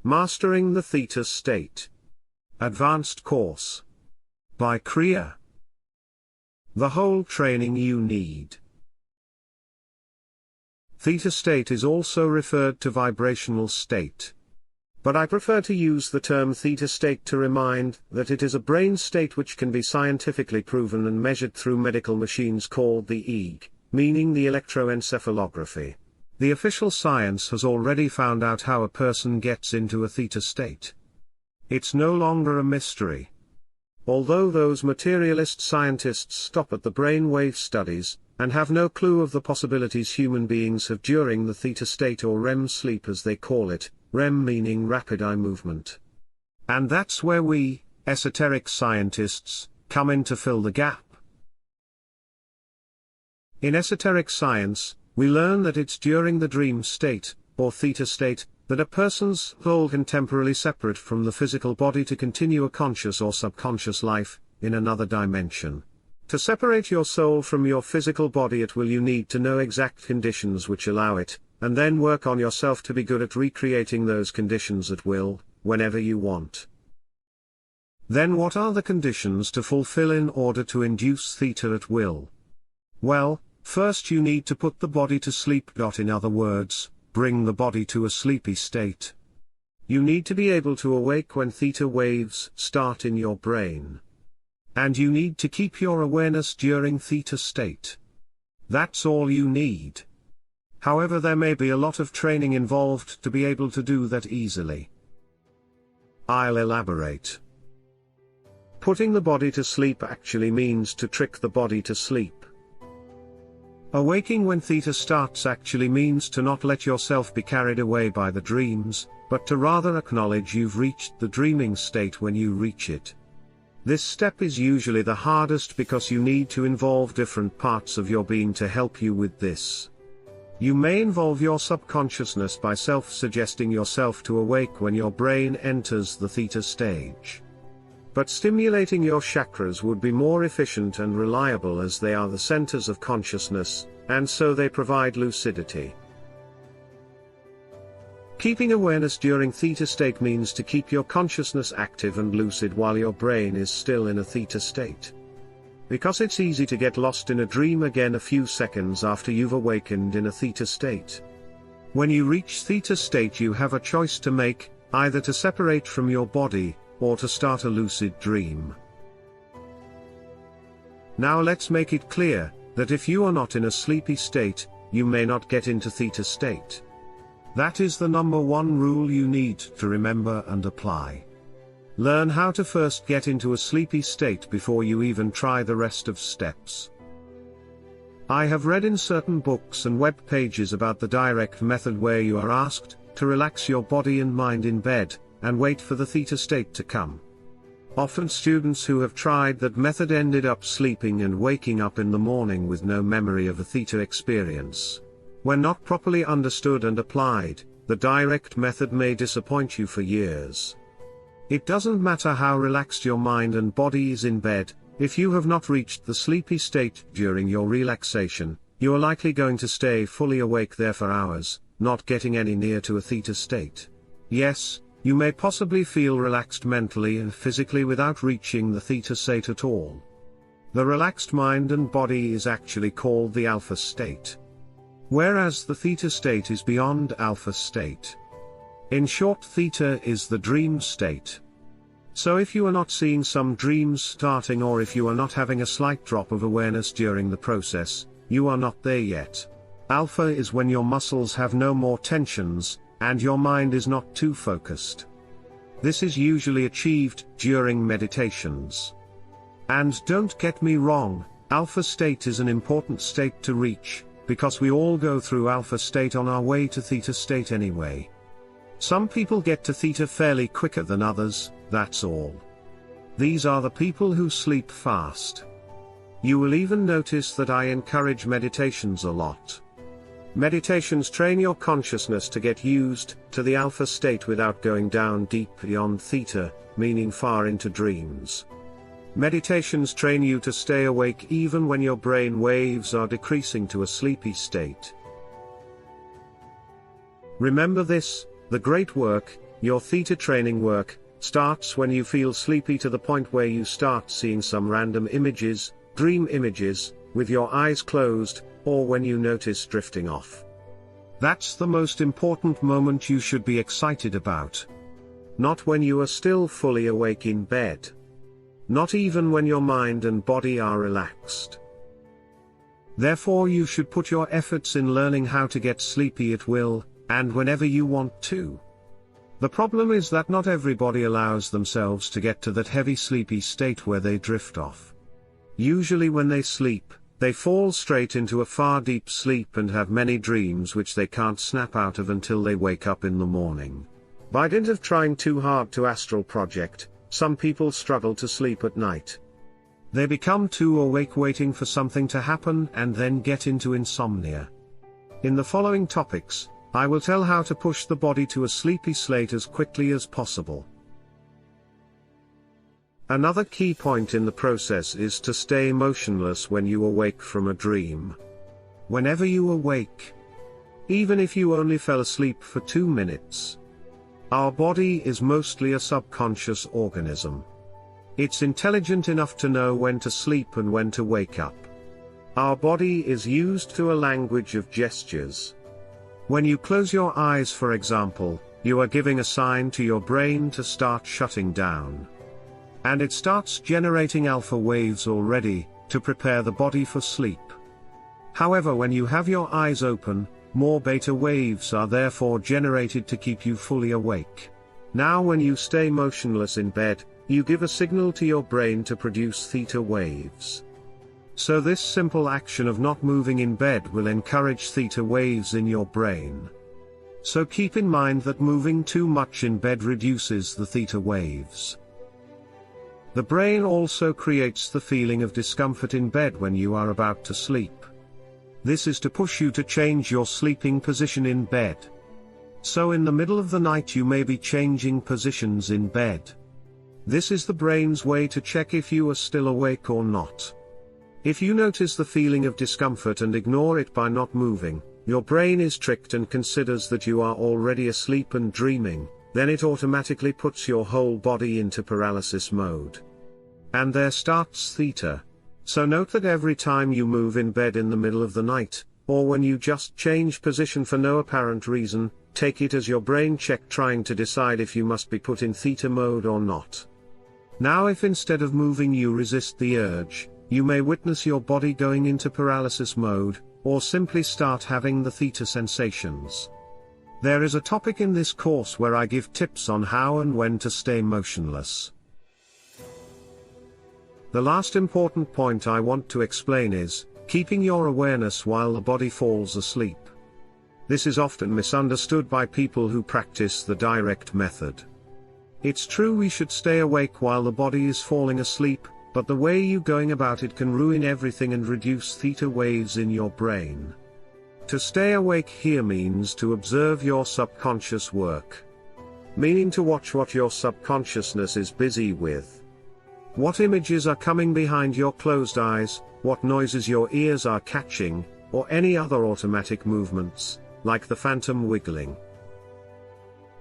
Mastering the Theta State. Advanced Course. By Kriya. The whole training you need. Theta state is also referred to vibrational state. But I prefer to use the term theta state to remind that it is a brain state which can be scientifically proven and measured through medical machines called the EEG, meaning the electroencephalography. The official science has already found out how a person gets into a theta state. It's no longer a mystery. Although those materialist scientists stop at the brainwave studies, and have no clue of the possibilities human beings have during the theta state or REM sleep as they call it, REM meaning rapid eye movement. And that's where we, esoteric scientists, come in to fill the gap. In esoteric science, we learn that it's during the dream state, or theta state, that a person's soul can temporarily separate from the physical body to continue a conscious or subconscious life, in another dimension. To separate your soul from your physical body you need to know exact conditions which allow it, and then work on yourself to be good at recreating those conditions at will, whenever you want. Then what are the conditions to fulfill in order to induce theta at will? Well, first you need to put the body to sleep. In other words, bring the body to a sleepy state. You need to be able to awake when theta waves start in your brain. And you need to keep your awareness during theta state. That's all you need. However, there may be a lot of training involved to be able to do that easily. I'll elaborate. Putting the body to sleep actually means to trick the body to sleep. Awaking when theta starts actually means to not let yourself be carried away by the dreams, but to rather acknowledge you've reached the dreaming state when you reach it. This step is usually the hardest because you need to involve different parts of your being to help you with this. You may involve your subconsciousness by self-suggesting yourself to awake when your brain enters the theta stage. But stimulating your chakras would be more efficient and reliable as they are the centers of consciousness, and so they provide lucidity. Keeping awareness during theta state means to keep your consciousness active and lucid while your brain is still in a theta state. Because it's easy to get lost in a dream again a few seconds after you've awakened in a theta state. When you reach theta state you have a choice to make, either to separate from your body, or to start a lucid dream. Now let's make it clear, that if you are not in a sleepy state, you may not get into theta state. That is the number one rule you need to remember and apply. Learn how to first get into a sleepy state before you even try the rest of steps. I have read in certain books and web pages about the direct method where you are asked to relax your body and mind in bed, and wait for the theta state to come. Often students who have tried that method ended up sleeping and waking up in the morning with no memory of a theta experience. When not properly understood and applied, the direct method may disappoint you for years. It doesn't matter how relaxed your mind and body is in bed, if you have not reached the sleepy state during your relaxation, you are likely going to stay fully awake there for hours, not getting any near to a theta state. Yes, you may possibly feel relaxed mentally and physically without reaching the theta state at all. The relaxed mind and body is actually called the alpha state. Whereas the theta state is beyond alpha state. In short, theta is the dream state. So if you are not seeing some dreams starting or if you are not having a slight drop of awareness during the process, you are not there yet. Alpha is when your muscles have no more tensions, and your mind is not too focused. This is usually achieved during meditations. And don't get me wrong, alpha state is an important state to reach, because we all go through alpha state on our way to theta state anyway. Some people get to theta fairly quicker than others, that's all. These are the people who sleep fast. You will even notice that I encourage meditations a lot. Meditations train your consciousness to get used to the alpha state without going down deep beyond theta, meaning far into dreams. Meditations train you to stay awake even when your brain waves are decreasing to a sleepy state. Remember this, the great work Your theta training work starts when you feel sleepy to the point where you start seeing some random images, dream images, with your eyes closed, or when you notice drifting off. That's the most important moment you should be excited about. Not when you are still fully awake in bed. Not even when your mind and body are relaxed. Therefore you should put your efforts in learning how to get sleepy at will, and whenever you want to. The problem is that not everybody allows themselves to get to that heavy sleepy state where they drift off. Usually when they sleep, they fall straight into a far deep sleep and have many dreams which they can't snap out of until they wake up in the morning. By dint of trying too hard to astral project, some people struggle to sleep at night. They become too awake waiting for something to happen and then get into insomnia. In the following topics, I will tell how to push the body to a sleepy state as quickly as possible. Another key point in the process is to stay motionless when you awake from a dream. Whenever you awake, even if you only fell asleep for 2 minutes, our body is mostly a subconscious organism. It's intelligent enough to know when to sleep and when to wake up. Our body is used to a language of gestures. When you close your eyes, for example, you are giving a sign to your brain to start shutting down. And it starts generating alpha waves already, to prepare the body for sleep. However, when you have your eyes open, more beta waves are therefore generated to keep you fully awake. Now when you stay motionless in bed, you give a signal to your brain to produce theta waves. So this simple action of not moving in bed will encourage theta waves in your brain. So keep in mind that moving too much in bed reduces the theta waves. The brain also creates the feeling of discomfort in bed when you are about to sleep. This is to push you to change your sleeping position in bed. So in the middle of the night you may be changing positions in bed. This is the brain's way to check if you are still awake or not. If you notice the feeling of discomfort and ignore it by not moving, your brain is tricked and considers that you are already asleep and dreaming, then it automatically puts your whole body into paralysis mode. And there starts theta. So note that every time you move in bed in the middle of the night, or when you just change position for no apparent reason, take it as your brain check trying to decide if you must be put in theta mode or not. Now if instead of moving you resist the urge, you may witness your body going into paralysis mode, or simply start having the theta sensations. There is a topic in this course where I give tips on how and when to stay motionless. The last important point I want to explain is keeping your awareness while the body falls asleep. This is often misunderstood by people who practice the direct method. It's true we should stay awake while the body is falling asleep, but the way you're going about it can ruin everything and reduce theta waves in your brain. To stay awake here means to observe your subconscious work. Meaning to watch what your subconsciousness is busy with. What images are coming behind your closed eyes, what noises your ears are catching, or any other automatic movements, like the phantom wiggling.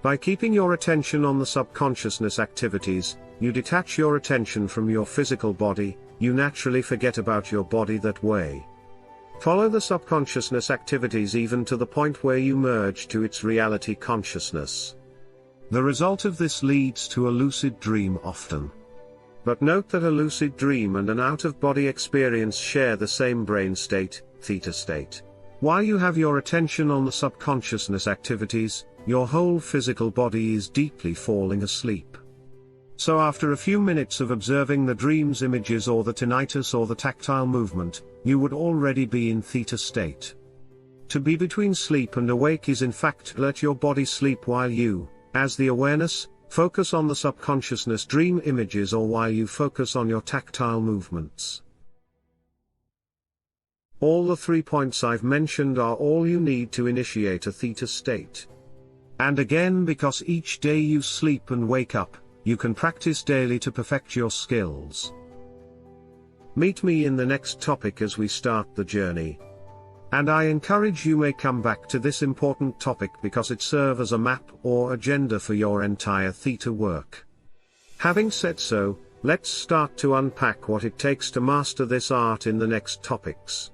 By keeping your attention on the subconsciousness activities, you detach your attention from your physical body, you naturally forget about your body that way. Follow the subconsciousness activities even to the point where you merge to its reality consciousness. The result of this leads to a lucid dream often. But note that a lucid dream and an out-of-body experience share the same brain state, theta state. While you have your attention on the subconsciousness activities, your whole physical body is deeply falling asleep. So after a few minutes of observing the dream's images or the tinnitus or the tactile movement, you would already be in theta state. To be between sleep and awake is in fact let your body sleep while you, as the awareness, focus on the subconsciousness dream images or while you focus on your tactile movements. All the 3 points I've mentioned are all you need to initiate a theta state. And again, because each day you sleep and wake up, you can practice daily to perfect your skills. Meet me in the next topic as we start the journey. And I encourage you may come back to this important topic because it serves as a map or agenda for your entire theta work. Having said so, let's start to unpack what it takes to master this art in the next topics.